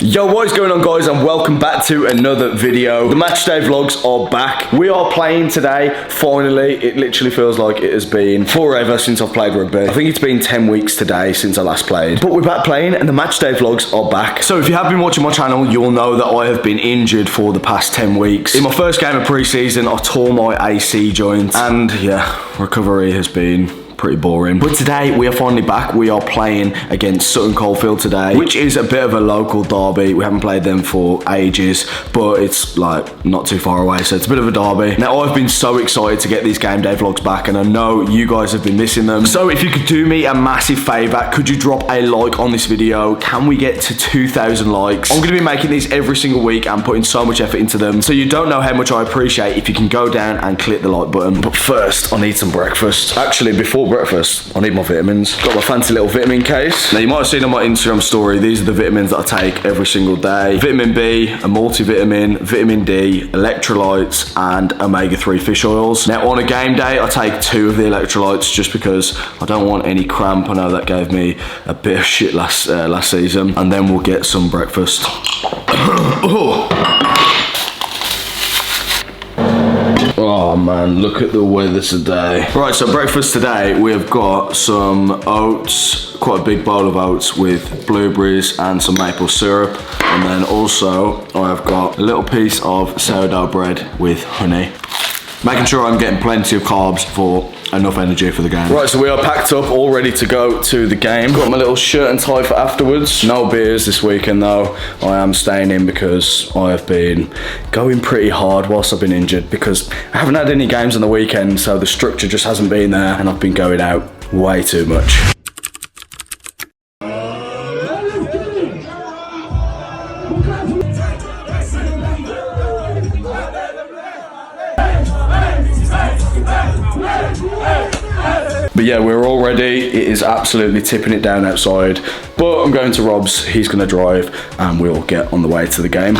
Yo, what is going on, guys, and welcome back to another video. The matchday vlogs are back. We are playing today, finally. It literally feels like it has been forever since I've played rugby. I think it's been 10 weeks today since I last played. But we're back playing and the matchday vlogs are back. So if you have been watching my channel, you'll know that I have been injured for the past 10 weeks. In my first game of pre-season, I tore my AC joint, and yeah, recovery has been pretty boring. But today we are finally back. We are playing against Sutton Coldfield today, which is a bit of a local derby. We haven't played them for ages, but it's like not too far away, so it's a bit of a derby. Now, I've been so excited to get these game day vlogs back, and I know you guys have been missing them. So if you could do me a massive favor, could you drop a like on this video? Can we get to 2,000 likes? I'm gonna be making these every single week and putting so much effort into them, so you don't know how much I appreciate if you can go down and click the like button. But first, I need some breakfast. Actually, before breakfast, I need my vitamins. Got my fancy little vitamin case. Now, you might have seen on my Instagram story, these are the vitamins that I take every single day. Vitamin B, a multivitamin, vitamin D, electrolytes, and omega-3 fish oils. Now, on a game day, I take 2 of the electrolytes just because I don't want any cramp. I know that gave me a bit of shit last season. And then we'll get some breakfast. Oh man, look at the weather today. Right, so breakfast today, we've got some oats, quite a big bowl of oats with blueberries and some maple syrup. And then also, I've got a little piece of sourdough bread with honey. Making sure I'm getting plenty of carbs for enough energy for the game. Right, so we are packed up, all ready to go to the game. Got my little shirt and tie for afterwards. No beers this weekend though. I am staying in because I have been going pretty hard whilst I've been injured, because I haven't had any games on the weekend, so the structure just hasn't been there, and I've been going out way too much. But yeah, we're all ready. It is absolutely tipping it down outside. But I'm going to Rob's, he's gonna drive, and we'll get on the way to the game.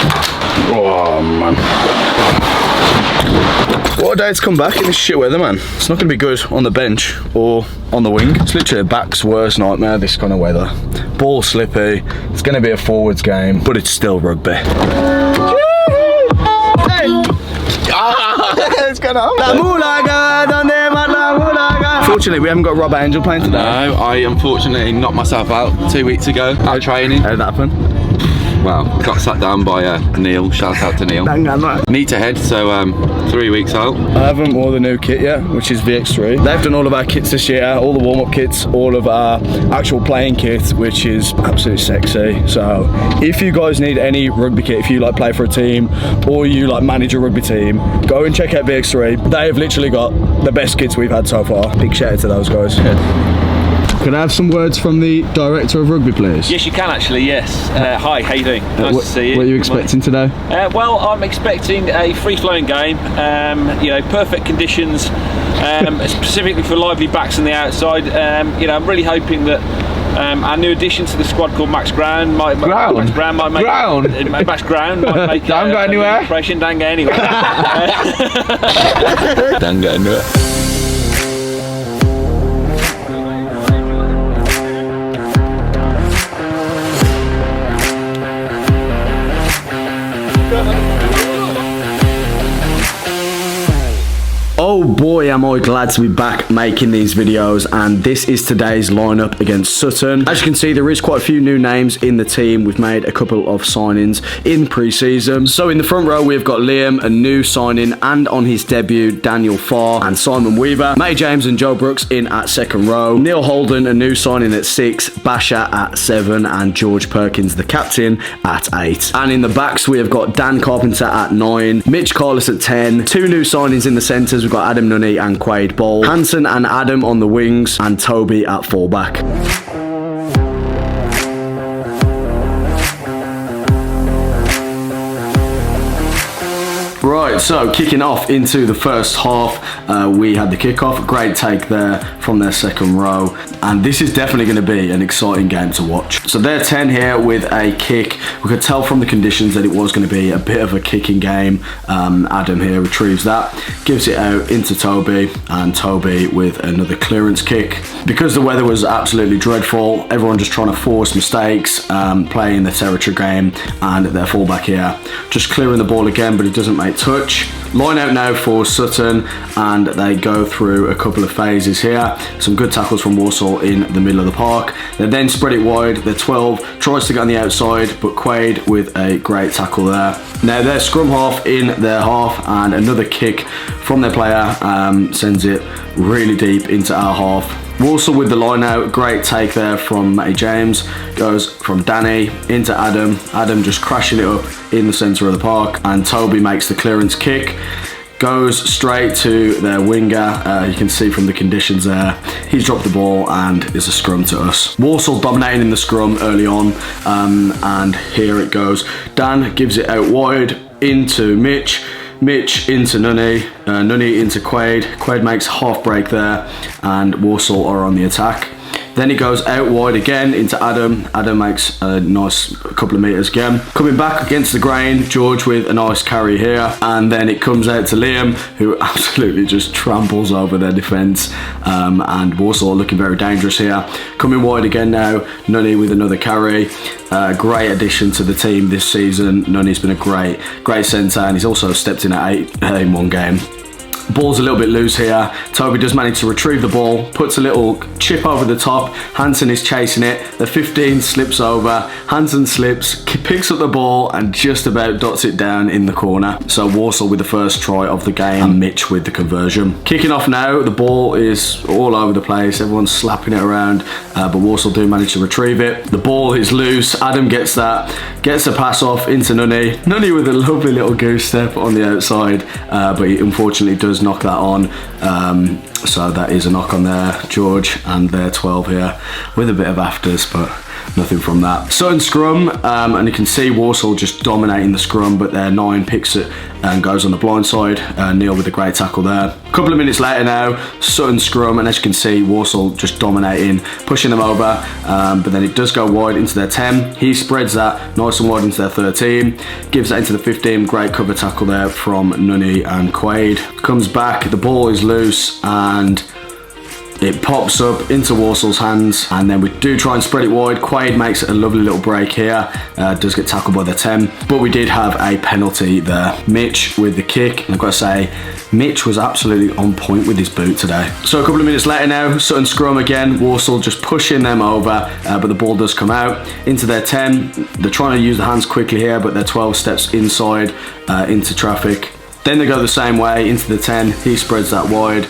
Oh man. What a day to come back in this shit weather, man. It's not gonna be good on the bench or on the wing. It's literally a back's worst nightmare, this kind of weather. Ball slippy, it's gonna be a forwards game, but it's still rugby. It's gonna Fortunately, we haven't got Rob Angel playing today. No, I unfortunately knocked myself out 2 weeks ago out training. How did that happen? Well, got sat down by Neil. Shout out to Neil. Knee to head, so 3 weeks out. I haven't worn the new kit yet, which is VX3. They've done all of our kits this year, all the warm-up kits, all of our actual playing kit, which is absolutely sexy. So if you guys need any rugby kit, if you like play for a team or you like manage a rugby team, go and check out VX3. They have literally got the best kits we've had so far. Big shout out to those guys. Can I have some words from the director of rugby, please? Yes, you can actually, yes. Hi, how you doing? Nice to see you. What are you expecting today? Well, I'm expecting a free-flowing game, you know, perfect conditions, specifically for lively backs on the outside. You know, I'm really hoping that our new addition to the squad called Max Ground might make Max Ground might make don't go anywhere. Impression, don't go anywhere. Don't go anywhere. Oh boy, am I glad to be back making these videos, and this is today's lineup against Sutton. As you can see, there is quite a few new names in the team. We've made a couple of signings in pre-season. So in the front row, we've got Liam, a new signing, and on his debut, Daniel Farr and Simon Weaver. May James and Joe Brooks in at second row. Neil Holden, a new signing at 6, Basha at 7, and George Perkins, the captain, at 8. And in the backs, we have got Dan Carpenter at 9, Mitch Carless at 10, 2 new signings in the centres. We've got Adam Nunney and Quaid Ball, Hanson and Adam on the wings, and Toby at fullback. Right, so kicking off into the first half, we had the kickoff. Great take there from their second row, and this is definitely going to be an exciting game to watch. So they're 10 here with a kick. We could tell from the conditions that it was going to be a bit of a kicking game. Adam here retrieves that, gives it out into Toby, and Toby with another clearance kick. Because the weather was absolutely dreadful, everyone just trying to force mistakes, playing the territory game, and their fullback here just clearing the ball again, but it doesn't make touch. Line out now for Sutton, and they go through a couple of phases here. Some good tackles from Walsall in the middle of the park. They then spread it wide. The 12 tries to get on the outside, but Quaid with a great tackle there. Now their scrum half in their half, and another kick from their player sends it really deep into our half. Walsall with the line out, great take there from Matty James, goes from Danny into Adam, Adam just crashing it up in the centre of the park, and Toby makes the clearance kick, goes straight to their winger. You can see from the conditions there, he's dropped the ball and it's a scrum to us. Walsall dominating in the scrum early on, and here it goes. Dan gives it out wide into Mitch into Nunny, Nunny into Quaid. Quaid makes half break there, and Walsall are on the attack. Then he goes out wide again into Adam. Adam makes a nice couple of metres again. Coming back against the grain, George with a nice carry here. And then it comes out to Liam, who absolutely just tramples over their defence. And Walsall looking very dangerous here. Coming wide again now, Nunny with another carry. Great addition to the team this season. Nunny's been a great centre, and he's also stepped in at 8 in one game. Ball's a little bit loose here. Toby does manage to retrieve the ball, puts a little chip over the top. Hansen is chasing it. The 15 slips over. Hansen slips, picks up the ball, and just about dots it down in the corner. So Walsall with the first try of the game, and Mitch with the conversion. Kicking off now, the ball is all over the place. Everyone's slapping it around, but Walsall do manage to retrieve it. The ball is loose. Adam gets that, gets a pass off into Nunny. Nunny with a lovely little goose step on the outside, but he unfortunately does knock that on, so that is a knock on there. George and their 12 here with a bit of afters, but nothing from that. Sutton scrum, and you can see Walsall just dominating the scrum, but their 9 picks it and goes on the blind side. Neil with a great tackle there. A couple of minutes later now, Sutton scrum, and as you can see, Walsall just dominating, pushing them over, but then it does go wide into their 10. He spreads that nice and wide into their 13, gives that into the 15. Great cover tackle there from Nunny and Quaid. Comes back, the ball is loose, and it pops up into Walsall's hands, and then we do try and spread it wide. Quaid makes a lovely little break here, does get tackled by the 10, but we did have a penalty there. Mitch with the kick, and I've got to say, Mitch was absolutely on point with his boot today. So a couple of minutes later now, Sutton scrum again, Walsall just pushing them over, but the ball does come out into their 10. They're trying to use the hands quickly here, but their 12 steps inside into traffic. Then they go the same way into the 10. He spreads that wide.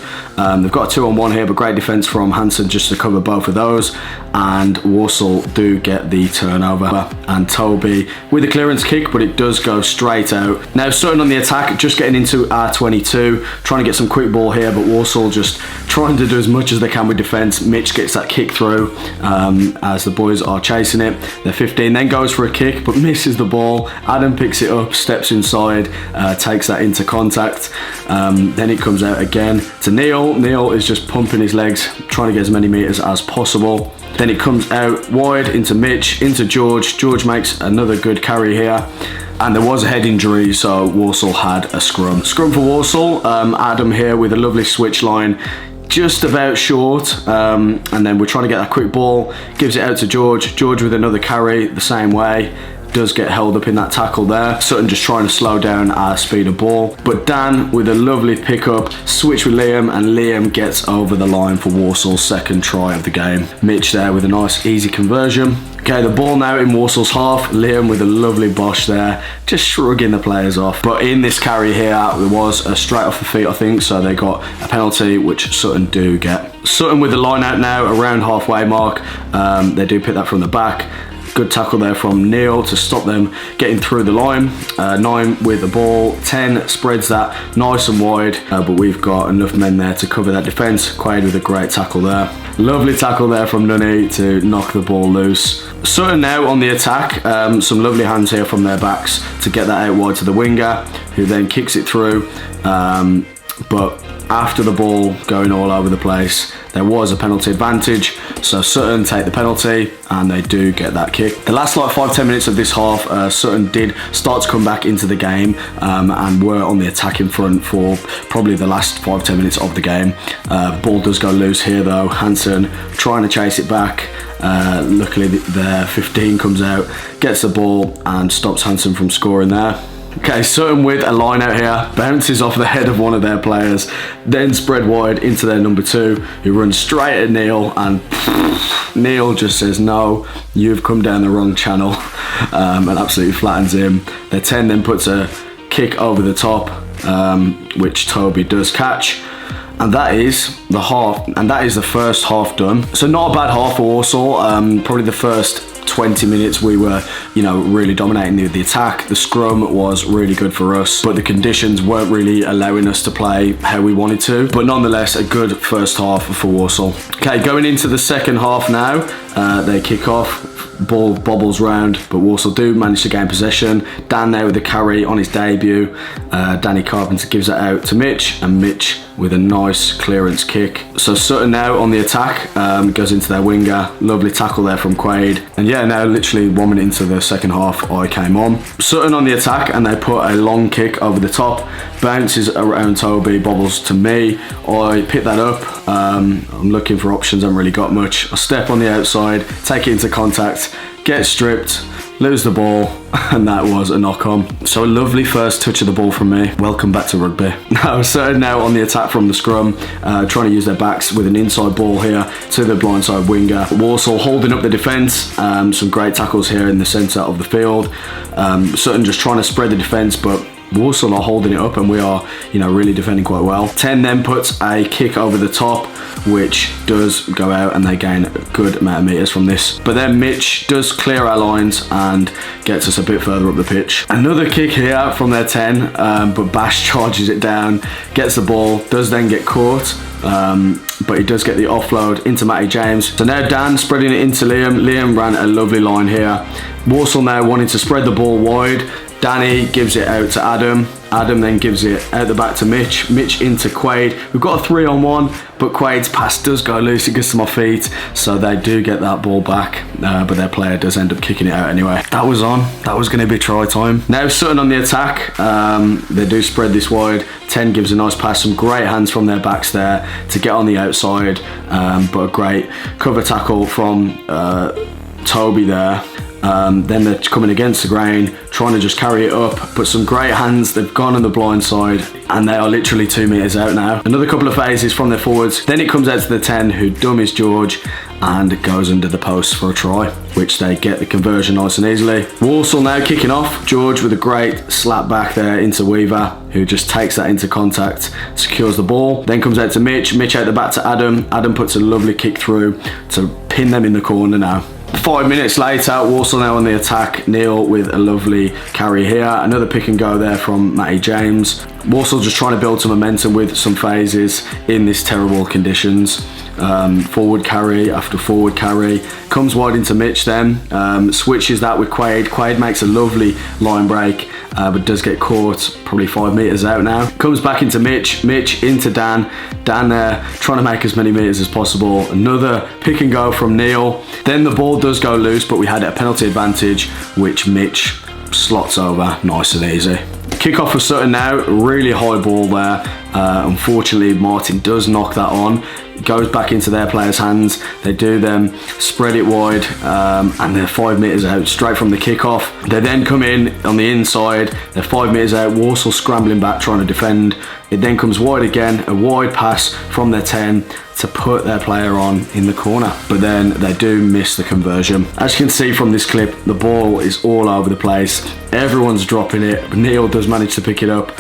They've got a 2-on-1 here, but great defence from Hansen just to cover both of those. And Walsall do get the turnover. And Toby with a clearance kick, but it does go straight out. Now Sutton on the attack, just getting into R22, trying to get some quick ball here, but Walsall just trying to do as much as they can with defence. Mitch gets that kick through as the boys are chasing it. The 15 then goes for a kick, but misses the ball. Adam picks it up, steps inside, takes that into contact. Then it comes out again to Neil. Neil is just pumping his legs, trying to get as many metres as possible. Then it comes out wide into Mitch, into George. George makes another good carry here. And there was a head injury, so Walsall had a scrum. Scrum for Walsall. Adam here with a lovely switch line, just about short, and then we're trying to get that quick ball, gives it out to George. George with another carry the same way, does get held up in that tackle there. Sutton just trying to slow down our speed of ball, but Dan with a lovely pickup, switch with Liam, and Liam gets over the line for Walsall's second try of the game. Mitch there with a nice easy conversion. Okay, the ball now in Walsall's half. Liam with a lovely bosh there, just shrugging the players off. But in this carry here, there was a straight off the feet, I think, so they got a penalty, which Sutton do get. Sutton with the line out now, around halfway mark. They do pick that from the back. Good tackle there from Neil to stop them getting through the line. 9 with the ball, 10 spreads that nice and wide, but we've got enough men there to cover that defence. Quaid with a great tackle there. Lovely tackle there from Nunny to knock the ball loose. Sutton now on the attack. Some lovely hands here from their backs to get that out wide to the winger, who then kicks it through. But after the ball going all over the place, there was a penalty advantage, so Sutton take the penalty and they do get that kick. The last like 5-10 minutes of this half, Sutton did start to come back into the game and were on the attack in front for probably the last 5-10 minutes of the game. Ball does go loose here though. Hansen trying to chase it back. Luckily their 15 comes out, gets the ball and stops Hansen from scoring there. Okay, Sutton with a line out here, bounces off the head of one of their players, then spread wide into their number 2, who runs straight at Neil, and Neil just says, no, you've come down the wrong channel, and absolutely flattens him. Their 10 then puts a kick over the top, which Toby does catch. And that is the half, and that is the first half done. So not a bad half for Walsall. Probably the first 20 minutes we were, really dominating the attack. The scrum was really good for us, but the conditions weren't really allowing us to play how we wanted to. But nonetheless, a good first half for Walsall. Okay, going into the second half now, they kick off. Ball bobbles round, but Walsall do manage to gain possession. Dan there with the carry on his debut. Danny Carpenter gives it out to Mitch, and Mitch with a nice clearance kick. So Sutton now on the attack, goes into their winger. Lovely tackle there from Quaid. And yeah, now literally 1 minute into the second half, I came on. Sutton on the attack, and they put a long kick over the top. Bounces around Toby, bobbles to me. I pick that up. I'm looking for options, I haven't really got much. I step on the outside, take it into contact, get stripped, lose the ball, and that was a knock on. So a lovely first touch of the ball from me. Welcome back to rugby. Now Sutton now on the attack from the scrum, trying to use their backs with an inside ball here to the blindside winger. Walsall holding up the defence. Some great tackles here in the centre of the field. Sutton just trying to spread the defence, but Walsall are holding it up, and we are, really defending quite well. 10 then puts a kick over the top, which does go out, and they gain a good amount of metres from this. But then Mitch does clear our lines and gets us a bit further up the pitch. Another kick here from their 10, but Bash charges it down, gets the ball, does then get caught. But he does get the offload into Matty James. So now Dan spreading it into Liam. Liam ran a lovely line here. Walsall now wanting to spread the ball wide. Danny gives it out to Adam. Adam then gives it out the back to Mitch. Mitch into Quaid. We've got a 3-on-1, but Quaid's pass does go loose. It gets to my feet, so they do get that ball back. But their player does end up kicking it out anyway. That was on. That was going to be try time. Now Sutton on the attack. They do spread this wide. 10 gives a nice pass. Some great hands from their backs there to get on the outside. But a great cover tackle from Toby there. Then they're coming against the grain, trying to just carry it up, but some great hands. They've gone on the blind side, and they are literally 2 metres out now. Another couple of phases from their forwards. Then it comes out to the 10, who dummies George, and it goes under the post for a try, which they get the conversion nice and easily. Walsall now kicking off. George with a great slap back there into Weaver, who just takes that into contact, secures the ball. Then comes out to Mitch. Mitch out the back to Adam. Adam puts a lovely kick through to pin them in the corner now. 5 minutes later, Walsall now on the attack. Neil with a lovely carry here. Another pick and go there from Matty James. Walsall just trying to build some momentum with some phases in this terrible conditions. Forward carry after forward carry. Comes wide into Mitch then. Switches that with Quaid. Quaid makes a lovely line break, but does get caught probably 5 metres out now. Comes back into Mitch. Mitch into Dan. Dan there trying to make as many metres as possible. Another pick and go from Neil. Then the ball does go loose, but we had a penalty advantage, which Mitch slots over nice and easy. Kick off for Sutton now. Really high ball there. Unfortunately, Martin does knock that on. It goes back into their players' hands. They do then spread it wide, and they're 5 metres out straight from the kickoff. They then come in on the inside. They're 5 metres out. Walsall scrambling back trying to defend. It then comes wide again. A wide pass from their 10 to put their player on in the corner, but then they do miss the conversion. As you can see from this clip, the ball is all over the place. Everyone's dropping it. Neil does manage to pick it up,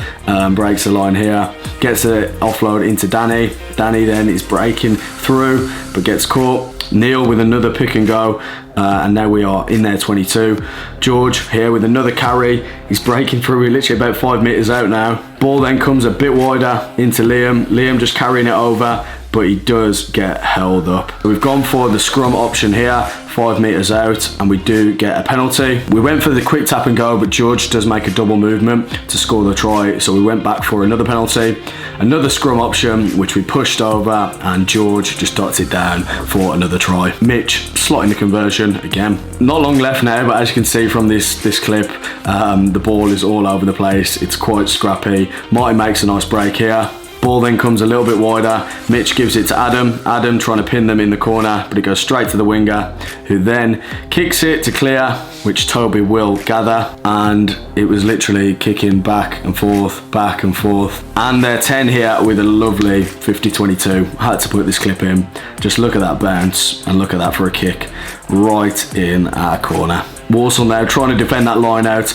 breaks the line here, gets an offload into Danny. Danny then is breaking through, but gets caught. Neil with another pick and go, and now we are in their 22. George here with another carry. He's breaking through. We're literally about 5 meters out now. Ball then comes a bit wider into Liam. Liam just carrying it over, but he does get held up. We've gone for the scrum option here, 5 meters out, and we do get a penalty. We went for the quick tap and go, but George does make a double movement to score the try, so we went back for another penalty. Another scrum option, which we pushed over, and George just dots it down for another try. Mitch slotting the conversion again. Not long left now, but as you can see from this clip, the ball is all over the place. It's quite scrappy. Martin makes a nice break here. Ball then comes a little bit wider. Mitch gives it to Adam. Adam trying to pin them in the corner, but it goes straight to the winger, who then kicks it to clear, which Toby will gather. And it was literally kicking back and forth, back and forth. And they're 10 here with a lovely 50-22. I had to put this clip in. Just look at that bounce and look at that for a kick right in our corner. Walsall now trying to defend that line out.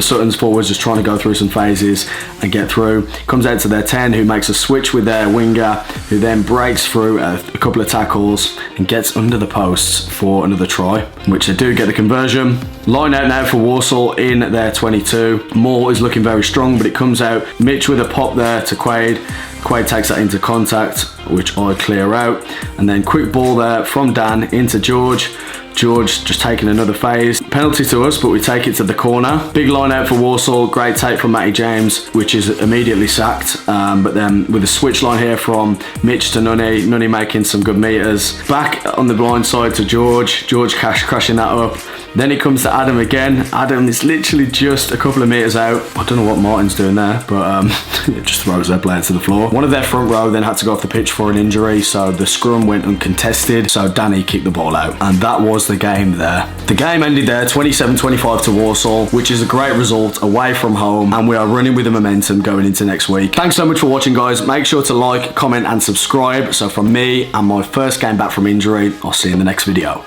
Sutton's forwards just trying to go through some phases and get through. Comes out to their 10, who makes a switch with their winger, who then breaks through a couple of tackles and gets under the posts for another try, which they do get the conversion. Line out now for Walsall in their 22. Moore is looking very strong, but it comes out. Mitch with a pop there to Quaid. Quaid takes that into contact, which I clear out. And then quick ball there from Dan into George. George just taking another phase. Penalty to us, but we take it to the corner. Big line out for Walsall. Great take from Matty James, which is immediately sacked. But then with a switch line here from Mitch to Nunny. Nunny making some good meters. Back on the blind side to George. George crashing that up. Then it comes to Adam again. Adam is literally just a couple of meters out. I don't know what Martin's doing there, but it just throws their player to the floor. One of their front row then had to go off the pitch for an injury, so the scrum went uncontested, so Danny kicked the ball out. And that was the game there. The game ended there, 27-25 to Walsall, which is a great result away from home, and we are running with the momentum going into next week. Thanks so much for watching, guys. Make sure to like, comment and subscribe. So from me and my first game back from injury, I'll see you in the next video.